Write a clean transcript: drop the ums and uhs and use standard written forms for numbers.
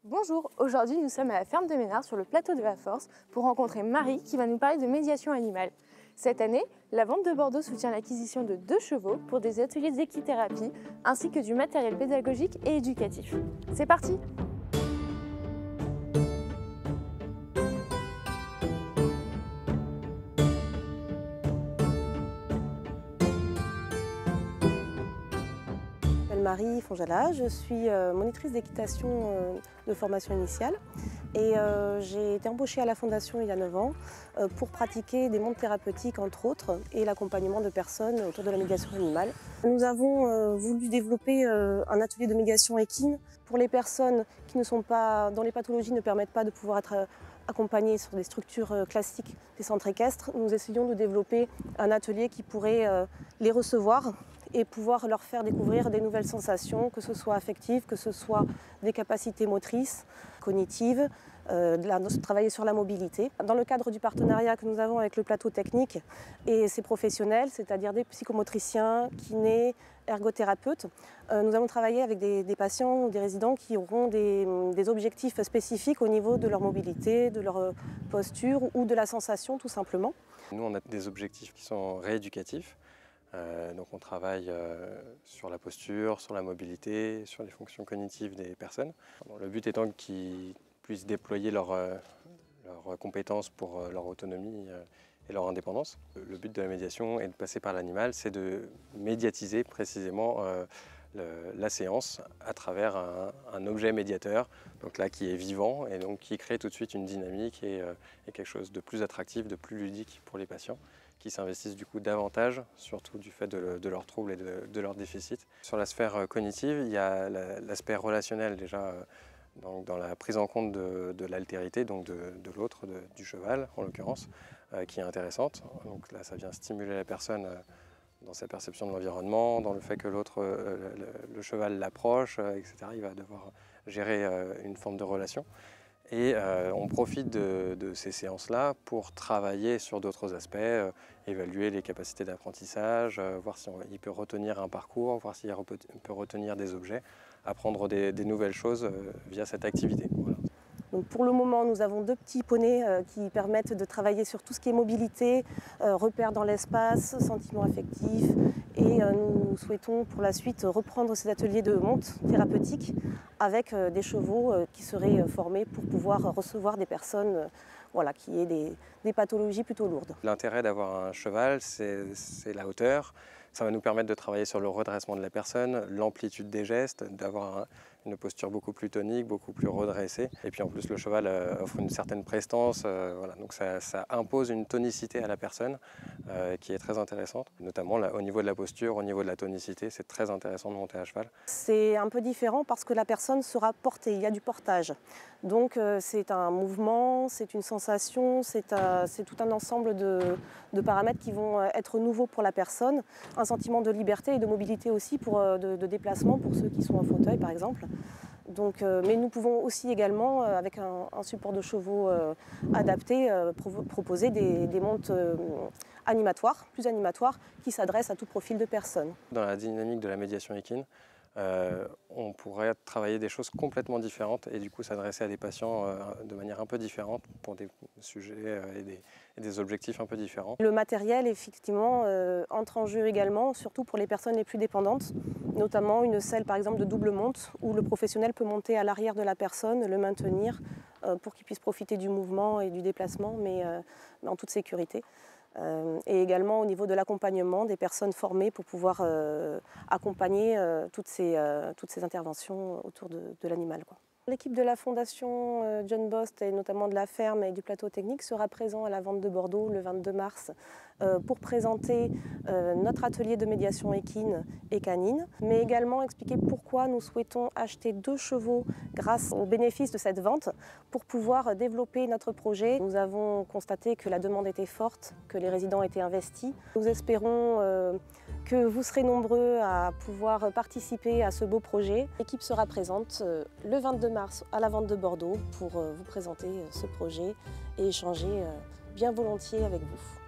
Bonjour, aujourd'hui nous sommes à la ferme de Ménard sur le plateau de la Force pour rencontrer Marie qui va nous parler de médiation animale. Cette année, la vente de Bordeaux soutient l'acquisition de 2 chevaux pour des ateliers d'équithérapie ainsi que du matériel pédagogique et éducatif. C'est parti! Je m'appelle Marie Fonjala, je suis monitrice d'équitation de formation initiale et j'ai été embauchée à la Fondation il y a 9 ans pour pratiquer des montes thérapeutiques entre autres et l'accompagnement de personnes autour de la médiation animale. Nous avons voulu développer un atelier de médiation équine pour les personnes qui ne sont pas, dont les pathologies ne permettent pas de pouvoir être accompagnées sur des structures classiques des centres équestres. Nous essayons de développer un atelier qui pourrait les recevoir et pouvoir leur faire découvrir des nouvelles sensations, que ce soit affectives, que ce soit des capacités motrices, cognitives, travailler sur la mobilité. Dans le cadre du partenariat que nous avons avec le plateau technique et ses professionnels, c'est-à-dire des psychomotriciens, kinés, ergothérapeutes, nous allons travailler avec des patients ou des résidents qui auront des objectifs spécifiques au niveau de leur mobilité, de leur posture ou de la sensation tout simplement. Nous, on a des objectifs qui sont rééducatifs. Donc on travaille sur la posture, sur la mobilité, sur les fonctions cognitives des personnes. Bon, le but étant qu'ils puissent déployer leurs compétences pour leur autonomie et leur indépendance. Le but de la médiation et de passer par l'animal, c'est de médiatiser précisément la séance à travers un objet médiateur, donc là qui est vivant et donc qui crée tout de suite une dynamique et quelque chose de plus attractif, de plus ludique pour les patients, qui s'investissent du coup davantage, surtout du fait de leurs troubles et de leurs déficits. Sur la sphère cognitive, il y a l'aspect relationnel déjà, dans la prise en compte de l'altérité, donc de l'autre, du cheval en l'occurrence, qui est intéressante. Donc là, ça vient stimuler la personne dans sa perception de l'environnement, dans le fait que l'autre, le cheval l'approche, etc. Il va devoir gérer une forme de relation. Et on profite de ces séances-là pour travailler sur d'autres aspects, évaluer les capacités d'apprentissage, voir s'il peut retenir un parcours, voir s'il peut retenir des objets, apprendre des nouvelles choses via cette activité. Voilà. Donc pour le moment, nous avons 2 petits poneys qui permettent de travailler sur tout ce qui est mobilité, repères dans l'espace, sentiments affectifs. Et nous souhaitons pour la suite reprendre ces ateliers de monte thérapeutique avec des chevaux qui seraient formés pour pouvoir recevoir des personnes qui aient des pathologies plutôt lourdes. L'intérêt d'avoir un cheval, c'est la hauteur. Ça va nous permettre de travailler sur le redressement de la personne, l'amplitude des gestes, d'avoir une posture beaucoup plus tonique, beaucoup plus redressée. Et puis en plus, le cheval offre une certaine prestance. Voilà. Donc ça impose une tonicité à la personne qui est très intéressante. Notamment là, au niveau de la posture, au niveau de la tonicité, c'est très intéressant de monter à cheval. C'est un peu différent parce que la personne sera portée, il y a du portage. Donc c'est un mouvement, c'est une sensation, c'est tout un ensemble de paramètres qui vont être nouveaux pour la personne. Un sentiment de liberté et de mobilité aussi de déplacement pour ceux qui sont en fauteuil par exemple. Donc, mais nous pouvons aussi également, avec un support de chevaux adapté, proposer des montes animatoires, plus animatoires, qui s'adressent à tout profil de personnes. Dans la dynamique de la médiation équine, on pourrait travailler des choses complètement différentes et du coup s'adresser à des patients de manière un peu différente pour des sujets et des objectifs un peu différents. Le matériel effectivement entre en jeu également, surtout pour les personnes les plus dépendantes, notamment une selle par exemple de double monte où le professionnel peut monter à l'arrière de la personne, le maintenir pour qu'il puisse profiter du mouvement et du déplacement mais en toute sécurité. Et également au niveau de l'accompagnement des personnes formées pour pouvoir accompagner toutes ces interventions autour de l'animal. L'équipe de la Fondation John Bost et notamment de la ferme et du plateau technique sera présent à la vente de Bordeaux le 22 mars pour présenter notre atelier de médiation équine et canine, mais également expliquer pourquoi nous souhaitons acheter 2 chevaux grâce aux bénéfices de cette vente pour pouvoir développer notre projet. Nous avons constaté que la demande était forte, que les résidents étaient investis. Nous espérons que vous serez nombreux à pouvoir participer à ce beau projet. L'équipe sera présente le 22 mars à la vente de Bordeaux pour vous présenter ce projet et échanger bien volontiers avec vous.